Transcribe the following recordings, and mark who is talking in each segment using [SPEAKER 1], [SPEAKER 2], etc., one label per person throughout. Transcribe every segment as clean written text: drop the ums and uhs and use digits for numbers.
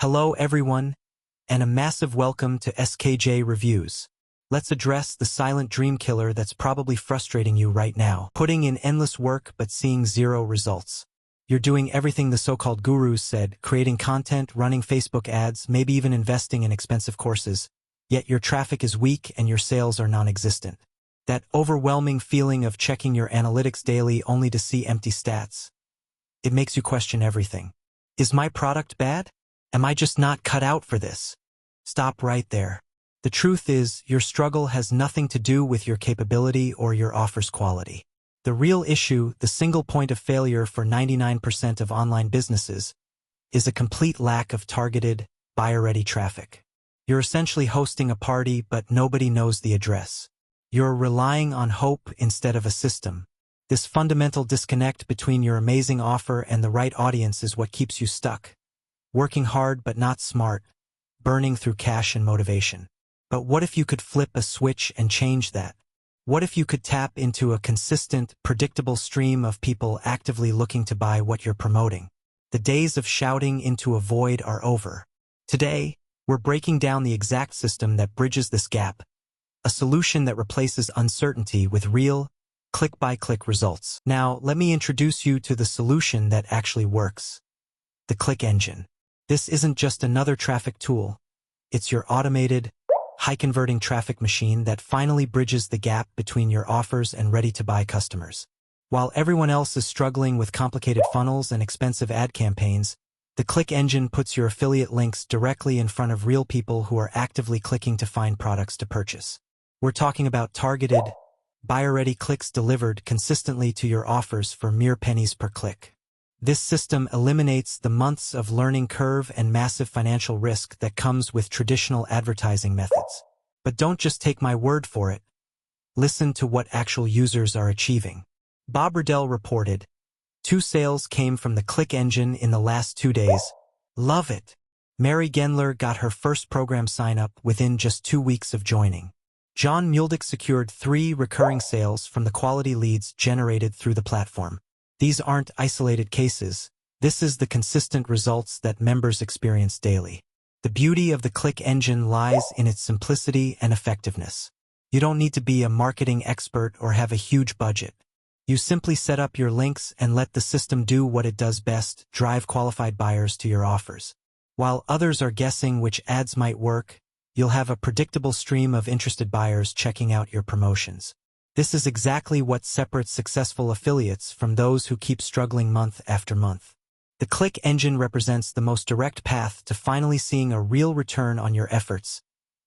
[SPEAKER 1] Hello everyone, and a massive welcome to SKJ Reviews. Let's address the silent dream killer that's probably frustrating you right now. Putting in endless work but seeing zero results. You're doing everything the so-called gurus said, creating content, running Facebook ads, maybe even investing in expensive courses, yet your traffic is weak and your sales are non-existent. That overwhelming feeling of checking your analytics daily only to see empty stats. It makes you question everything. Is my product bad? Am I just not cut out for this? Stop right there. The truth is, your struggle has nothing to do with your capability or your offer's quality. The real issue, the single point of failure for 99% of online businesses, is a complete lack of targeted, buyer-ready traffic. You're essentially hosting a party, but nobody knows the address. You're relying on hope instead of a system. This fundamental disconnect between your amazing offer and the right audience is what keeps you stuck. Working hard but not smart, burning through cash and motivation. But what if you could flip a switch and change that? What if you could tap into a consistent, predictable stream of people actively looking to buy what you're promoting? The days of shouting into a void are over. Today, we're breaking down the exact system that bridges this gap, a solution that replaces uncertainty with real, click-by-click results. Now, let me introduce you to the solution that actually works. The click engine. This isn't just another traffic tool. It's your automated, high-converting traffic machine that finally bridges the gap between your offers and ready-to-buy customers. While everyone else is struggling with complicated funnels and expensive ad campaigns, the click engine puts your affiliate links directly in front of real people who are actively clicking to find products to purchase. We're talking about targeted, buyer-ready clicks delivered consistently to your offers for mere pennies per click. This system eliminates the months of learning curve and massive financial risk that comes with traditional advertising methods. But don't just take my word for it. Listen to what actual users are achieving. Bob Riddell reported, 2 sales came from the click engine in the last 2 days. Love it. Mary Gendler got her first program sign-up within just 2 weeks of joining. John Muldick secured 3 recurring sales from the quality leads generated through the platform. These aren't isolated cases. This is the consistent results that members experience daily. The beauty of the click engine lies in its simplicity and effectiveness. You don't need to be a marketing expert or have a huge budget. You simply set up your links and let the system do what it does best, drive qualified buyers to your offers. While others are guessing which ads might work, you'll have a predictable stream of interested buyers checking out your promotions. This is exactly what separates successful affiliates from those who keep struggling month after month. The click engine represents the most direct path to finally seeing a real return on your efforts,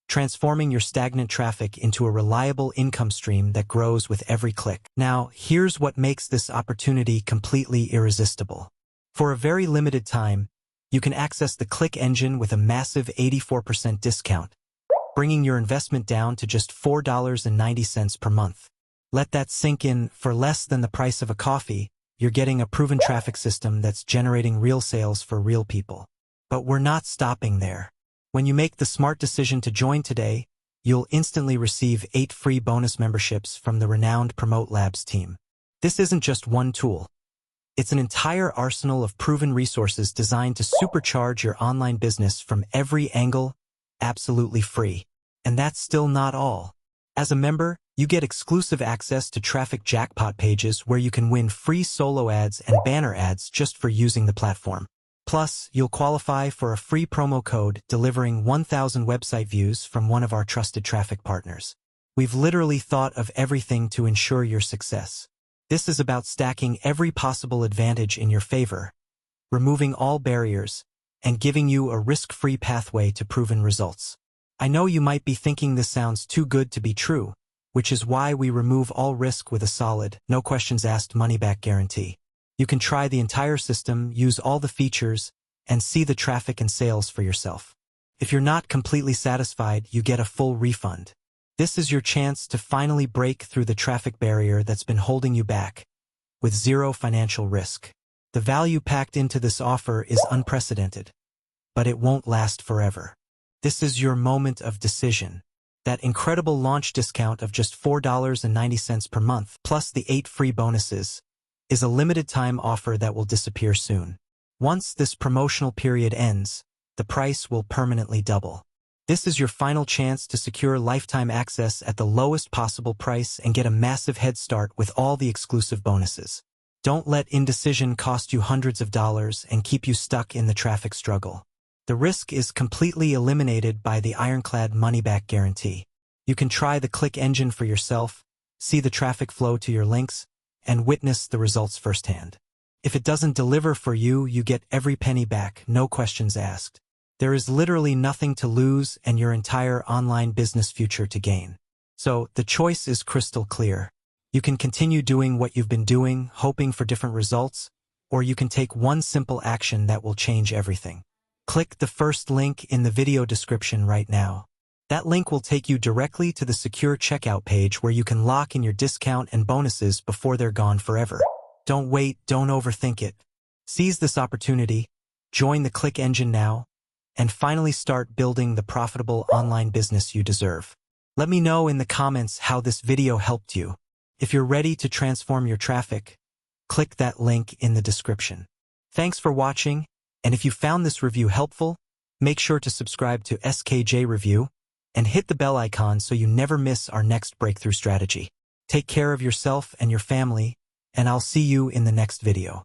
[SPEAKER 1] transforming your stagnant traffic into a reliable income stream that grows with every click. Now, here's what makes this opportunity completely irresistible. For a very limited time, you can access the click engine with a massive 84% discount, bringing your investment down to just $4.90 per month. Let that sink in. For less than the price of a coffee, you're getting a proven traffic system that's generating real sales for real people. But we're not stopping there. When you make the smart decision to join today, you'll instantly receive 8 free bonus memberships from the renowned Promote Labs team. This isn't just one tool. It's an entire arsenal of proven resources designed to supercharge your online business from every angle, absolutely free. And that's still not all. As a member, you get exclusive access to traffic jackpot pages where you can win free solo ads and banner ads just for using the platform. Plus, you'll qualify for a free promo code delivering 1,000 website views from one of our trusted traffic partners. We've literally thought of everything to ensure your success. This is about stacking every possible advantage in your favor, removing all barriers, and giving you a risk-free pathway to proven results. I know you might be thinking this sounds too good to be true, which is why we remove all risk with a solid, no questions asked money-back guarantee. You can try the entire system, use all the features, and see the traffic and sales for yourself. If you're not completely satisfied, you get a full refund. This is your chance to finally break through the traffic barrier that's been holding you back, with zero financial risk. The value packed into this offer is unprecedented, but it won't last forever. This is your moment of decision. That incredible launch discount of just $4.90 per month, plus the 8 free bonuses, is a limited-time offer that will disappear soon. Once this promotional period ends, the price will permanently double. This is your final chance to secure lifetime access at the lowest possible price and get a massive head start with all the exclusive bonuses. Don't let indecision cost you hundreds of dollars and keep you stuck in the traffic struggle. The risk is completely eliminated by the ironclad money-back guarantee. You can try the click engine for yourself, see the traffic flow to your links, and witness the results firsthand. If it doesn't deliver for you, you get every penny back, no questions asked. There is literally nothing to lose and your entire online business future to gain. So, the choice is crystal clear. You can continue doing what you've been doing, hoping for different results, or you can take one simple action that will change everything. Click the first link in the video description right now. That link will take you directly to the secure checkout page where you can lock in your discount and bonuses before they're gone forever. Don't wait, don't overthink it. Seize this opportunity, join the Click engine now, and finally start building the profitable online business you deserve. Let me know in the comments how this video helped you. If you're ready to transform your traffic, click that link in the description. Thanks for watching, and if you found this review helpful, make sure to subscribe to SKJ Review and hit the bell icon so you never miss our next breakthrough strategy. Take care of yourself and your family, and I'll see you in the next video.